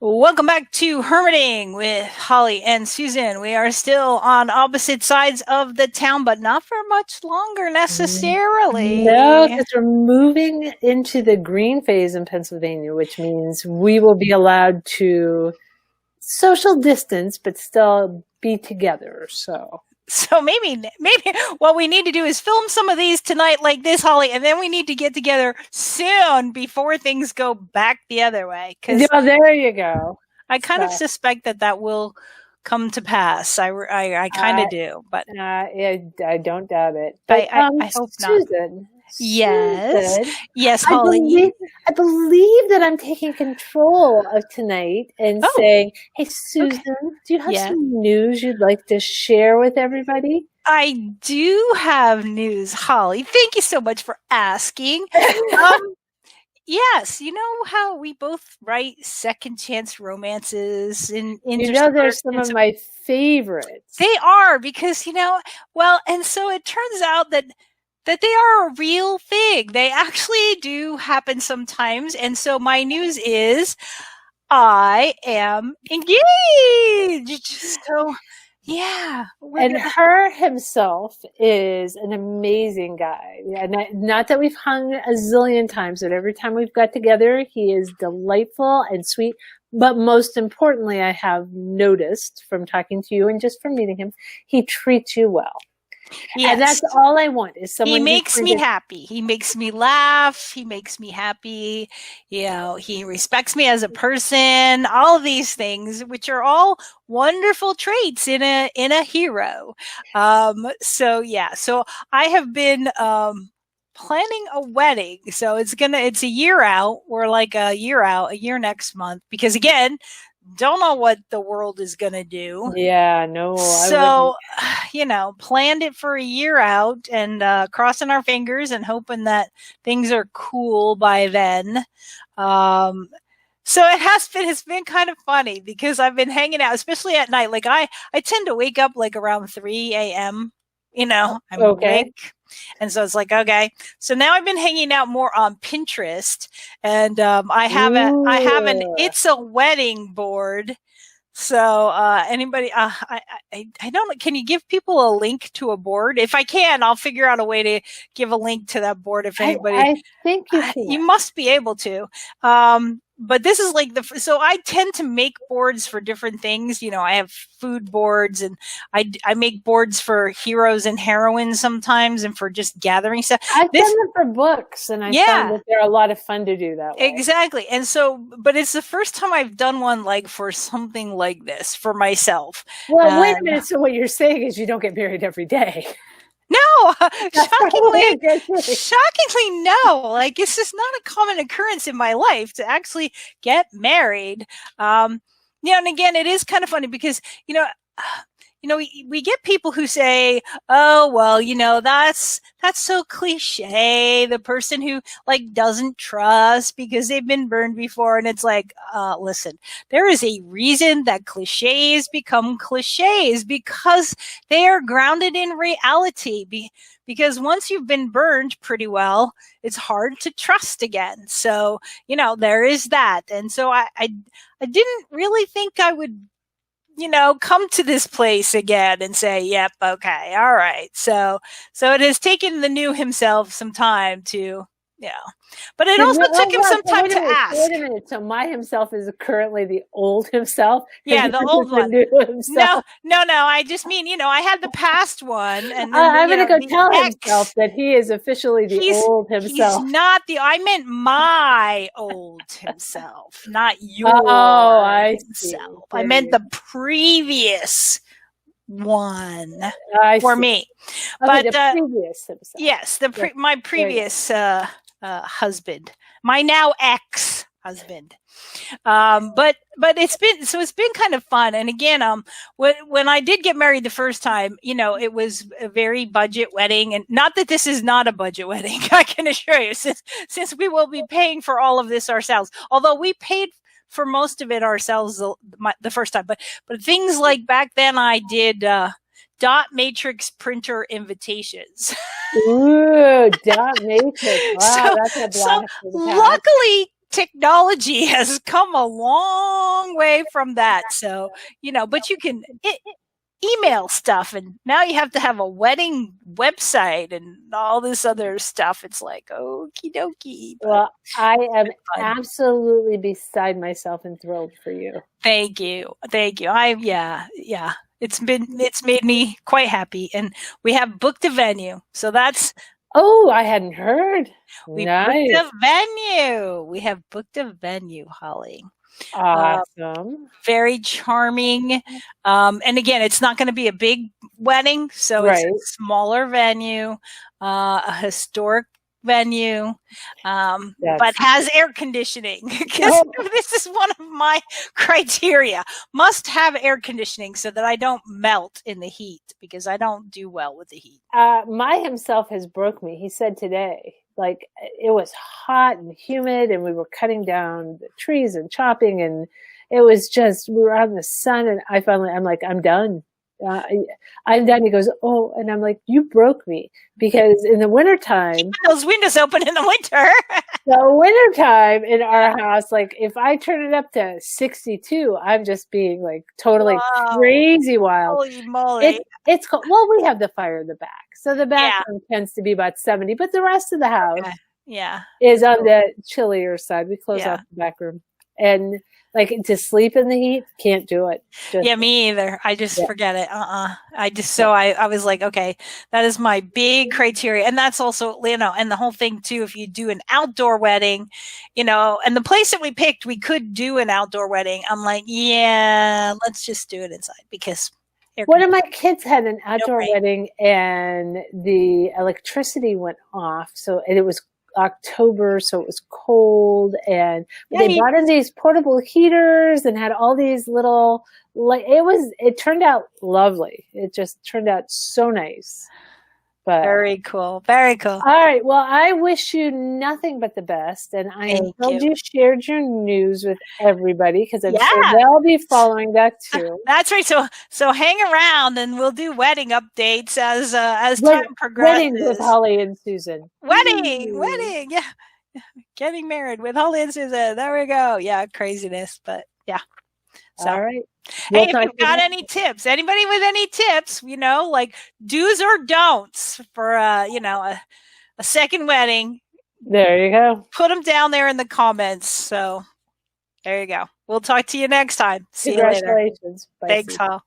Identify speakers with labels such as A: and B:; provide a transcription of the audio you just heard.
A: Welcome back to Hermiting with Holly and Susan. We are still on opposite sides of the town, but not for much longer
B: No,
A: necessarily.
B: because we're moving into the green phase in Pennsylvania, which means we will be allowed to social distance, but still be together.
A: So maybe what we need to do is film some of these tonight like this, Holly, and then we need to get together soon before things go back the other way. Because
B: yeah, there you go.
A: I kind of suspect that will come to pass. I kind of do, but
B: I don't doubt it. But
A: I hope not.
B: Susan,
A: Yes.
B: Susan,
A: Yes,
B: I
A: Holly.
B: believe that I'm taking control of tonight and
A: Oh,
B: saying, "Hey,
A: okay.
B: Susan, do you have
A: Yeah.
B: some news you'd like to share with everybody?"
A: I do have news, Holly. Thank you so much for asking. Um, yes, you know how we both write second chance romances and
B: There's some of my favorites.
A: they are because and so it turns out that they are a real thing. They actually do happen sometimes, and so my news is I am engaged. So yeah,
B: And her himself is an amazing guy. And not that we've hung a zillion times, but every time we've got together, he is delightful and sweet. But most importantly, I have noticed from talking to you and just from meeting him, he treats you well.
A: Yes.
B: And that's all I want is someone.
A: He makes me happy. He makes me laugh. He makes me happy. He respects me as a person. All of these things, which are all wonderful traits in a hero. So I have been planning a wedding. So it's a year out. We're like a year next month because again, don't know what the world is going to do.
B: Yeah, no.
A: So, planned it for a year out and crossing our fingers and hoping that things are cool by then. So it's been kind of funny because I've been hanging out, especially at night. Like I tend to wake up like around 3 a.m. I'm awake. And so it's like, okay. So now I've been hanging out more on Pinterest and I have an It's a Wedding board. So anybody, I don't know. Can you give people a link to a board? If I can, I'll figure out a way to give a link to that board. If anybody,
B: I think you can.
A: You must be able to. But this is like so I tend to make boards for different things. I have food boards and I make boards for heroes and heroines sometimes and for just gathering stuff.
B: I've done them for books and I found that they're a lot of fun to do that way.
A: Exactly. And so, but it's the first time I've done one like for something like this for myself.
B: Well, wait a minute. So what you're saying is you don't get married every day.
A: No, shockingly, no. Like it's just not a common occurrence in my life to actually get married. And again, it is kind of funny because we get people who say, "Oh, well, that's so cliche. The person who like doesn't trust because they've been burned before." And it's like, listen, there is a reason that cliches become cliches because they are grounded in reality. Because once you've been burned pretty well, it's hard to trust again. So, there is that. And so I didn't really think I would come to this place again and say, yep, okay, all right. So it has taken the new himself some time to, but it also took him some time to ask.
B: Wait a minute. So my himself is currently the old himself?
A: Yeah, the old one.
B: The new himself.
A: No. I just mean, I had the past one. And then,
B: I'm going to go tell himself that he is officially the old himself.
A: He's not I meant my old himself, not your himself. I meant the previous one for me.
B: Okay, but the previous himself.
A: Yes, my previous husband, my now ex-husband. But it's been kind of fun. And again, when I did get married the first time, it was a very budget wedding, and not that this is not a budget wedding. I can assure you, since we will be paying for all of this ourselves, although we paid for most of it ourselves the first time. But things like back then I did dot matrix printer invitations.
B: Ooh, dot matrix. Wow, that's a blast.
A: So luckily technology has come a long way from that. So, but you can email stuff, and now you have to have a wedding website and all this other stuff. It's like, okie dokie.
B: Well, I am absolutely beside myself and thrilled for you.
A: Thank you. Yeah. It's made me quite happy, and we have booked a venue. So that's.
B: Oh, I hadn't heard.
A: We
B: nice.
A: booked a venue. We have booked a venue, Holly.
B: Awesome.
A: Very charming. And again, it's not going to be a big wedding, so it's a smaller venue, a historic venue, but has air conditioning. Because this is one of my criteria. Must have air conditioning so that I don't melt in the heat, because I don't do well with the heat.
B: My himself has broke me. He said today, like, it was hot and humid, and we were cutting down the trees and chopping, and it was just, we were out in the sun, and I'm like, I'm done. I'm done. He goes, oh, and I'm like, you broke me, because in the wintertime,
A: keep those windows open in the winter.
B: The wintertime in our house, like, if I turn it up to 62, I'm just being like totally crazy wild.
A: Holy moly.
B: It's cold. Well, we have the fire in the back, so the back room tends to be about 70, but the rest of the house is on the chillier side. We close off the back room, and like, to sleep in the heat, can't do it.
A: Me either. I just forget it. I was like, okay, that is my big criteria. And that's also, and the whole thing too, if you do an outdoor wedding, and the place that we picked, we could do an outdoor wedding. I'm like, let's just do it inside, because
B: one of my kids had an outdoor wedding, and the electricity went off. So, and it was October, so it was cold, and they brought in these portable heaters and had all these little, like, it turned out lovely. It just turned out so nice. But
A: very cool. Very cool.
B: All right. Well, I wish you nothing but the best, and I am glad you shared your news with everybody, because I'm sure they'll be following that too.
A: That's right. So hang around, and we'll do wedding updates as time progresses.
B: Wedding with Holly and Susan.
A: Wedding. Yeah. Getting married with Holly and Susan. There we go. Yeah, craziness, but yeah. So,
B: all right.
A: Hey, if you've got any tips, anybody with any tips, like do's or don'ts for, a second wedding.
B: There you go.
A: Put them down there in the comments. So there you go. We'll talk to you next time. See you later.
B: Congratulations.
A: Thanks, Hal.